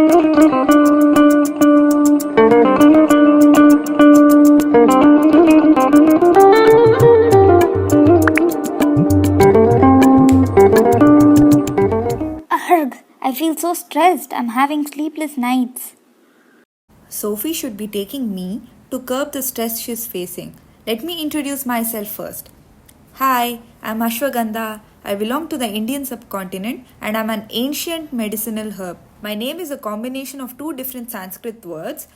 Arg, I feel so stressed. I'm having sleepless nights. Sophie should be taking me to curb the stress she's facing. Let me introduce myself first. Hi, I'm Ashwagandha. I belong to the Indian subcontinent and I'm an ancient medicinal herb. My name is a combination of two different Sanskrit words,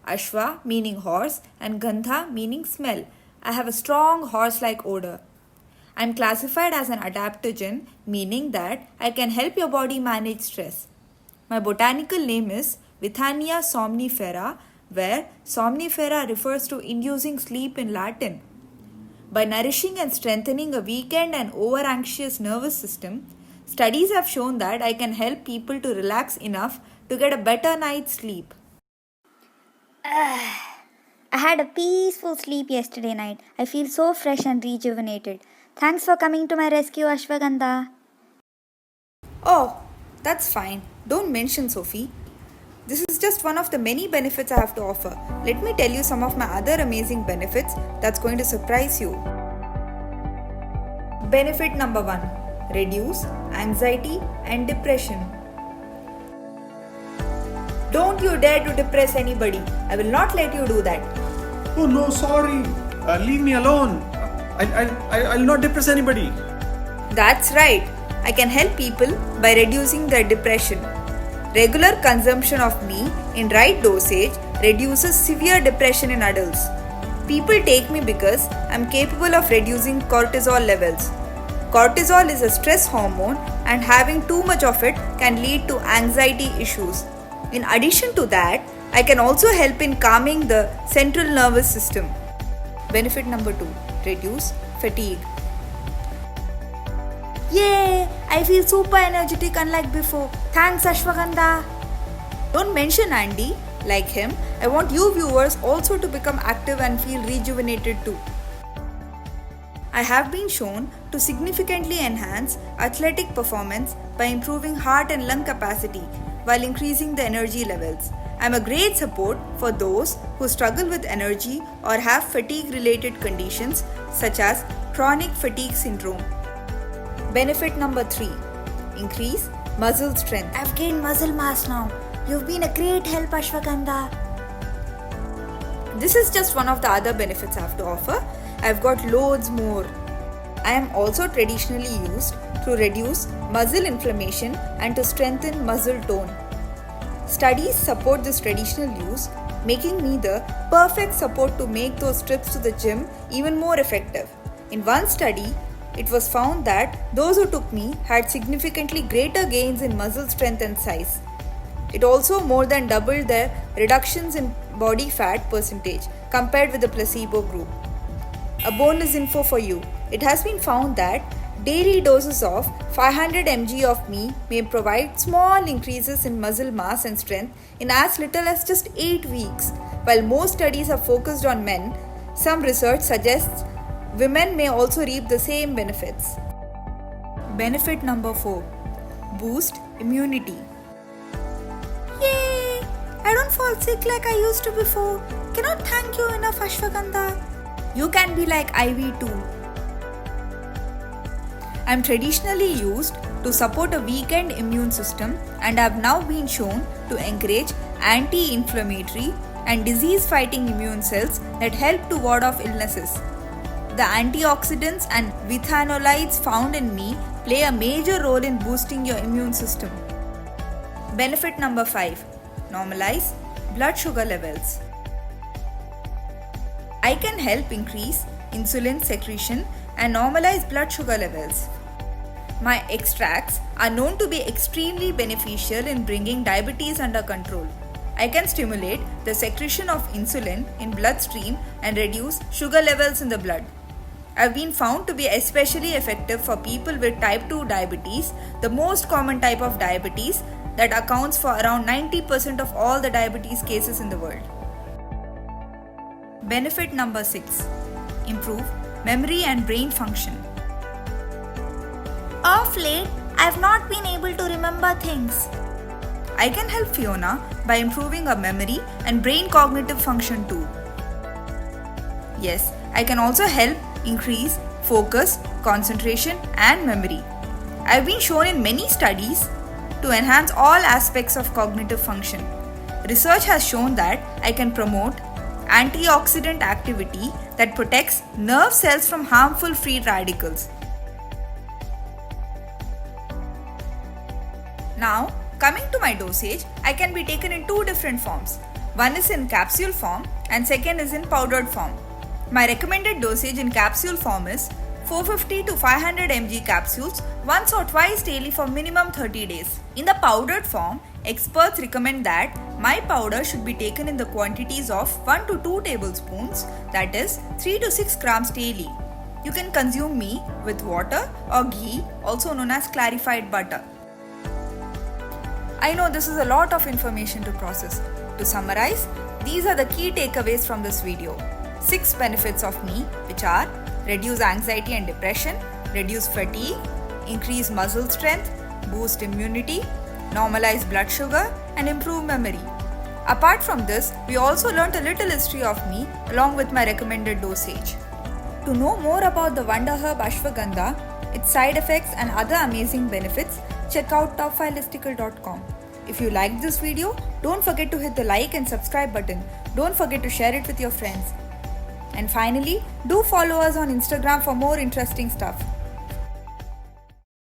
Ashwa meaning horse and Gandha meaning smell. I have a strong horse like odor. I'm classified as an adaptogen, meaning that I can help your body manage stress. My botanical name is Withania somnifera, where somnifera refers to inducing sleep in Latin. By nourishing and strengthening a weakened and over anxious nervous system, studies have shown that I can help people to relax enough to get a better night's sleep. I had a peaceful sleep yesterday night. I feel so fresh and rejuvenated. Thanks for coming to my rescue, Ashwagandha. Oh, that's fine. Don't mention Sophie. This is just one of the many benefits I have to offer. Let me tell you some of my other amazing benefits that's going to surprise you. Benefit number 1: reduce anxiety and depression. Don't you dare to depress anybody. I will not let you do that. Oh no, sorry. Leave me alone. I'll not depress anybody. That's right. I can help people by reducing their depression. Regular consumption of me in right dosage reduces severe depression in adults. People take me because I'm capable of reducing cortisol levels. Cortisol is a stress hormone and having too much of it can lead to anxiety issues. In addition to that, I can also help in calming the central nervous system. Benefit number 2: reduce fatigue. Yay! I feel super energetic unlike before. Thanks, Ashwagandha. Don't mention Andy. Like him, I want you viewers also to become active and feel rejuvenated too. I have been shown to significantly enhance athletic performance by improving heart and lung capacity while increasing the energy levels. I'm a great support for those who struggle with energy or have fatigue related conditions such as chronic fatigue syndrome. Benefit number 3: increase muscle strength. I've gained muscle mass now. You've been a great help, Ashwagandha. This is just one of the other benefits I have to offer. I've got loads more. I am also traditionally used to reduce muscle inflammation and to strengthen muscle tone. Studies support this traditional use, making me the perfect support to make those trips to the gym even more effective. In one study, it was found that those who took me had significantly greater gains in muscle strength and size. It also more than doubled their reductions in body fat percentage compared with the placebo group. A bonus info for you. It has been found that daily doses of 500 mg of me may provide small increases in muscle mass and strength in as little as just 8 weeks. While most studies are focused on men, some research suggests women may also reap the same benefits. Benefit number 4: boost immunity. Yay! I don't fall sick like I used to before. Cannot thank you enough, Ashwagandha. You can be like Ivy too. I am traditionally used to support a weakened immune system and have now been shown to encourage anti-inflammatory and disease-fighting immune cells that help to ward off illnesses. The antioxidants and vithanolides found in me play a major role in boosting your immune system. Benefit number 5: normalize blood sugar levels. I can help increase insulin secretion and normalize blood sugar levels. My extracts are known to be extremely beneficial in bringing diabetes under control. I can stimulate the secretion of insulin in bloodstream and reduce sugar levels in the blood. I've been found to be especially effective for people with type 2 diabetes, the most common type of diabetes that accounts for around 90% of all the diabetes cases in the world. Benefit number 6: improve memory and brain function. Of late, I've not been able to remember things. I can help Fiona by improving her memory and brain cognitive function too. Yes, I can also help increase focus, concentration, and memory. I've been shown in many studies to enhance all aspects of cognitive function. Research has shown that I can promote antioxidant activity that protects nerve cells from harmful free radicals. Now, coming to my dosage, I can be taken in two different forms. One is in capsule form and second is in powdered form. My recommended dosage in capsule form is 450 to 500 mg capsules once or twice daily for minimum 30 days. In the powdered form, experts recommend that my powder should be taken in the quantities of 1 to 2 tablespoons, that is 3 to 6 grams daily. You can consume me with water or ghee, also known as clarified butter. I know this is a lot of information to process. To summarize, these are the key takeaways from this video. 6 benefits of me, which are reduce anxiety and depression, reduce fatigue, increase muscle strength, boost immunity, normalize blood sugar, and improve memory. Apart from this, we also learnt a little history of me along with my recommended dosage. To know more about the wonder herb Ashwagandha, its side effects and other amazing benefits, check out topfilistical.com. If you liked this video, don't forget to hit the like and subscribe button. Don't forget to share it with your friends. And finally, do follow us on Instagram for more interesting stuff.